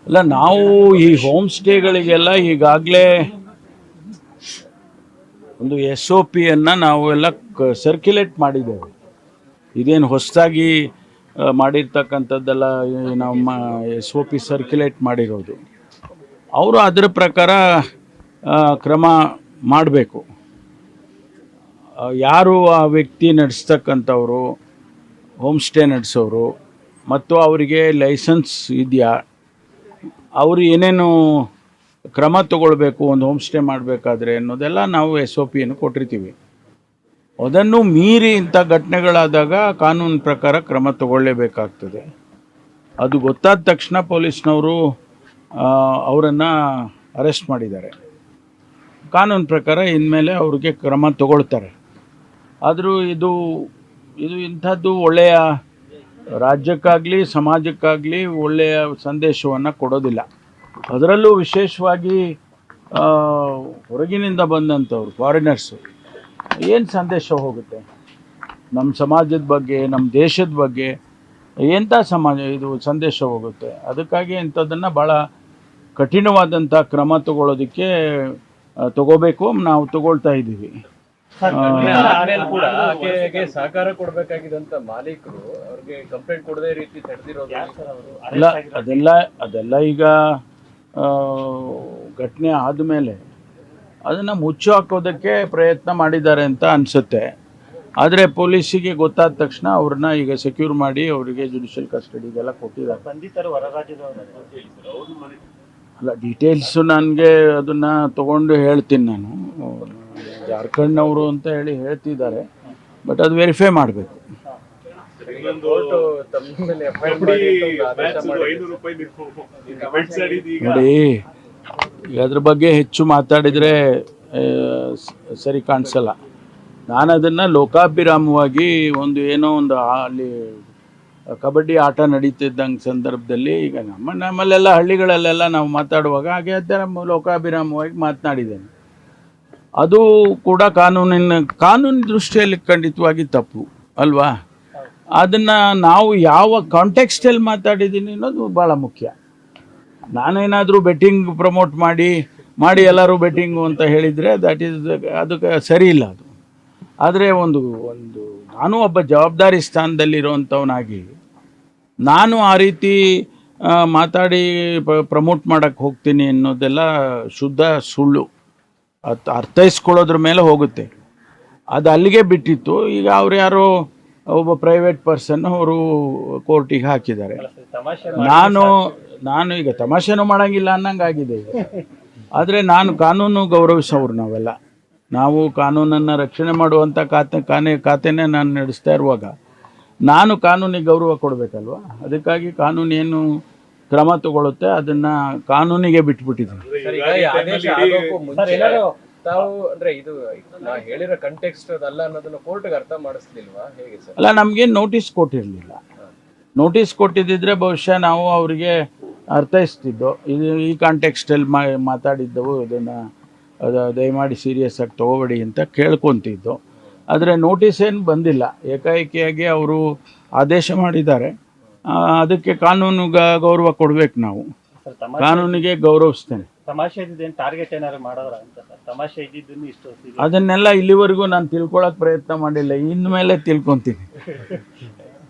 ಅಲ್ಲ, ನಾವು ಈ ಹೋಮ್ ಸ್ಟೇಗಳಿಗೆಲ್ಲ ಈಗಾಗಲೇ ಒಂದು SOPಯನ್ನು ನಾವು ಎಲ್ಲ ಸರ್ಕ್ಯುಲೇಟ್ ಮಾಡಿದ್ದೇವೆ. ಇದೇನು ಹೊಸದಾಗಿ ಮಾಡಿರ್ತಕ್ಕಂಥದ್ದೆಲ್ಲ ನಮ್ಮ SOP ಸರ್ಕ್ಯುಲೇಟ್ ಮಾಡಿರೋದು. ಅವರು ಅದರ ಪ್ರಕಾರ ಕ್ರಮ ಮಾಡಬೇಕು. ಯಾರು ಆ ವ್ಯಕ್ತಿ ನಡೆಸ್ತಕ್ಕಂಥವ್ರು, ಹೋಮ್ ಸ್ಟೇ ನಡೆಸೋರು ಮತ್ತು ಅವರಿಗೆ ಲೈಸೆನ್ಸ್ ಇದೆಯಾ, ಅವರು ಏನೇನು ಕ್ರಮ ತಗೊಳ್ಬೇಕು ಒಂದು ಹೋಮ್ ಸ್ಟೇ ಮಾಡಬೇಕಾದ್ರೆ ಅನ್ನೋದೆಲ್ಲ ನಾವು SOPಯನ್ನು ಕೊಟ್ಟಿರ್ತೀವಿ. ಅದನ್ನು ಮೀರಿ ಇಂಥ ಘಟನೆಗಳಾದಾಗ ಕಾನೂನು ಪ್ರಕಾರ ಕ್ರಮ ತಗೊಳ್ಳೇಬೇಕಾಗ್ತದೆ. ಅದು ಗೊತ್ತಾದ ತಕ್ಷಣ ಪೊಲೀಸ್ನವರು ಅವರನ್ನು ಅರೆಸ್ಟ್ ಮಾಡಿದ್ದಾರೆ. ಕಾನೂನು ಪ್ರಕಾರ ಇನ್ಮೇಲೆ ಅವ್ರಿಗೆ ಕ್ರಮ ತಗೊಳ್ತಾರೆ. ಆದರೂ ಇದು ಇಂಥದ್ದು ಒಳ್ಳೆಯ ರಾಜ್ಯಕ್ಕಾಗಲಿ ಸಮಾಜಕ್ಕಾಗಲಿ ಒಳ್ಳೆಯ ಸಂದೇಶವನ್ನು ಕೊಡೋದಿಲ್ಲ. ಅದರಲ್ಲೂ ವಿಶೇಷವಾಗಿ ಹೊರಗಿನಿಂದ ಬಂದಂಥವ್ರು, ಫಾರಿನರ್ಸು, ಏನು ಸಂದೇಶ ಹೋಗುತ್ತೆ ನಮ್ಮ ಸಮಾಜದ ಬಗ್ಗೆ, ನಮ್ಮ ದೇಶದ ಬಗ್ಗೆ? ಎಂಥ ಸಮಾಜ ಇದು ಸಂದೇಶ ಹೋಗುತ್ತೆ? ಅದಕ್ಕಾಗಿ ಇಂಥದ್ದನ್ನು ಭಾಳ ಕಠಿಣವಾದಂಥ ಕ್ರಮ ತಗೊಳ್ಳೋದಕ್ಕೆ ತಗೋಬೇಕು. ನಾವು ತಗೊಳ್ತಾ ಇದ್ದೀವಿ. ಕೂಡ ಸಹಕಾರ ಕೊಡಬೇಕಾಗಿದ್ದಂತ ಮಾಲೀಕರು ಅವ್ರಿಗೆ ಕಂಪ್ಲೇಂಟ್ ಕೊಡದೇ ರೀತಿ ತಡೆದಿರೋದು ಅಲ್ಲ, ಅದೆಲ್ಲ ಈಗ ಘಟನೆ ಆದಮೇಲೆ ಅದನ್ನು ಮುಚ್ಚು ಹಾಕೋದಕ್ಕೆ ಪ್ರಯತ್ನ ಮಾಡಿದ್ದಾರೆ ಅಂತ ಅನಿಸುತ್ತೆ. ಆದರೆ ಪೊಲೀಸಿಗೆ ಗೊತ್ತಾದ ತಕ್ಷಣ ಅವ್ರನ್ನ ಈಗ ಸೆಕ್ಯೂರ್ ಮಾಡಿ ಅವರಿಗೆ ಜುಡಿಷಿಯಲ್ ಕಸ್ಟಡಿಗೆಲ್ಲ ಕೊಟ್ಟಿದ್ದಾರೆ. ಅಲ್ಲ, ಡೀಟೇಲ್ಸು ನನಗೆ ಅದನ್ನು ತೊಗೊಂಡು ಹೇಳ್ತೀನಿ. ನಾನು ಜಾರ್ಖಂಡ್ನವರು ಅಂತ ಹೇಳ್ತಿದ್ದಾರೆ, ಬಟ್ ಅದು ವೆರಿಫೈ ಮಾಡಬೇಕು. ನೋಡಿ, ಈಗ ಅದ್ರ ಬಗ್ಗೆ ಹೆಚ್ಚು ಮಾತಾಡಿದರೆ ಸರಿ ಕಾಣಿಸಲ್ಲ. ನಾನು ಅದನ್ನು ಲೋಕಾಭಿರಾಮವಾಗಿ ಏನೋ ಒಂದು ಅಲ್ಲಿ ಕಬಡ್ಡಿ ಆಟ ನಡೀತಿದ್ದಂಗೆ ಸಂದರ್ಭದಲ್ಲಿ ಈಗ ನಮ್ಮಲ್ಲೆಲ್ಲ ಹಳ್ಳಿಗಳಲ್ಲೆಲ್ಲ ನಾವು ಮಾತಾಡುವಾಗ ಹಾಗೆ ಲೋಕಾಭಿರಾಮವಾಗಿ ಮಾತನಾಡಿದ್ದೇನೆ. ಅದು ಕೂಡ ಕಾನೂನು ದೃಷ್ಟಿಯಲ್ಲಿ ಖಂಡಿತವಾಗಿ ತಪ್ಪು ಅಲ್ವಾ? ಅದನ್ನು ನಾವು ಯಾವ ಕಾಂಟೆಕ್ಸ್ಟಲ್ಲಿ ಮಾತಾಡಿದ್ದೀನಿ ಅನ್ನೋದು ಭಾಳ ಮುಖ್ಯ. ನಾನೇನಾದರೂ ಬೆಟ್ಟಿಂಗ್ ಪ್ರಮೋಟ್ ಮಾಡಿ ಎಲ್ಲರೂ ಬೆಟ್ಟಿಂಗು ಅಂತ ಹೇಳಿದರೆ ಅದಕ್ಕೆ ಸರಿ ಇಲ್ಲ ಅದು. ಆದರೆ ಒಂದು ನಾನು ಒಬ್ಬ ಜವಾಬ್ದಾರಿ ಸ್ಥಾನದಲ್ಲಿರುವಂಥವನಾಗಿ ನಾನು ಆ ರೀತಿ ಮಾತಾಡಿ ಪ್ರಮೋಟ್ ಮಾಡೋಕ್ಕೆ ಹೋಗ್ತೀನಿ ಅನ್ನೋದೆಲ್ಲ ಶುದ್ಧ ಸುಳ್ಳು. ಅರ್ಥೈಸ್ಕೊಳ್ಳೋದ್ರ ಮೇಲೆ ಹೋಗುತ್ತೆ. ಅದು ಅಲ್ಲಿಗೆ ಬಿಟ್ಟಿತ್ತು. ಈಗ ಅವ್ರು ಯಾರೋ ಒಬ್ಬ ಪ್ರೈವೇಟ್ ಪರ್ಸನ್ ಅವರು ಕೋರ್ಟಿಗೆ ಹಾಕಿದ್ದಾರೆ. ನಾನು ಈಗ ತಮಾಷೆನೂ ಮಾಡೋಂಗಿಲ್ಲ ಅನ್ನಂಗೆ ಆಗಿದೆ ಈಗ. ಆದರೆ ನಾನು ಕಾನೂನು ಗೌರವಿಸೋರು ನಾವು ಕಾನೂನನ್ನು ರಕ್ಷಣೆ ಮಾಡುವಂಥ ಖಾತೆನೇ ನಾನು ನಡೆಸ್ತಾ ಇರುವಾಗ ನಾನು ಕಾನೂನಿಗೆ ಗೌರವ ಕೊಡಬೇಕಲ್ವ? ಅದಕ್ಕಾಗಿ ಕಾನೂನು ಏನು ಕ್ರಮ ತಗೊಳುತ್ತೆ ಅದನ್ನು ಕಾನೂನಿಗೆ ಬಿಟ್ಬಿಟ್ಟಿದ್ದೀನಿ. ಇದು ಹೇಳಿರೋ ಕಂಟೆಕ್ಸ್ಟ್ ಅಲ್ಲ ಅನ್ನೋದನ್ನ ಕೋರ್ಟ್ಗೆ ಅರ್ಥ ಮಾಡಿಸ್ಲಿಲ್ವಾ, ಹೇಗೆ ಸರ್? ಅಲ್ಲ, ನಮಗೆ ನೋಟಿಸ್ ಕೊಟ್ಟಿರಲಿಲ್ಲ. ನೋಟಿಸ್ ಕೊಟ್ಟಿದ್ದಿದ್ರೆ ಬಹುಶಃ ನಾವು ಅವರಿಗೆ ಅರ್ಥೈಸ್ತಿದ್ದೋ. ಈ ಕಾಂಟೆಕ್ಸ್ಟಲ್ಲಿ ಮಾತಾಡಿದ್ದವು, ಇದನ್ನು ದಯಮಾಡಿ ಸೀರಿಯಸ್ ಆಗಿ ತೊಗೋಬೇಡಿ ಅಂತ ಕೇಳ್ಕೊತಿದ್ದು. ಆದರೆ ನೋಟಿಸ್ ಏನು ಬಂದಿಲ್ಲ. ಏಕಾಏಕಿಯಾಗಿ ಅವರು ಆದೇಶ ಮಾಡಿದ್ದಾರೆ. ಅದಕ್ಕೆ ಕಾನೂನು ಗೌರವ ಕೊಡಬೇಕು. ನಾವು ಕಾನೂನಿಗೆ ಗೌರವಿಸ್ತೇನೆ. ಅದನ್ನೆಲ್ಲ ಇಲ್ಲಿವರೆಗೂ ನಾನು ತಿಳ್ಕೊಳ್ಳೋಕೆ ಪ್ರಯತ್ನ ಮಾಡಿಲ್ಲ. ಇನ್ಮೇಲೆ ತಿಳ್ಕೊತೀನಿ.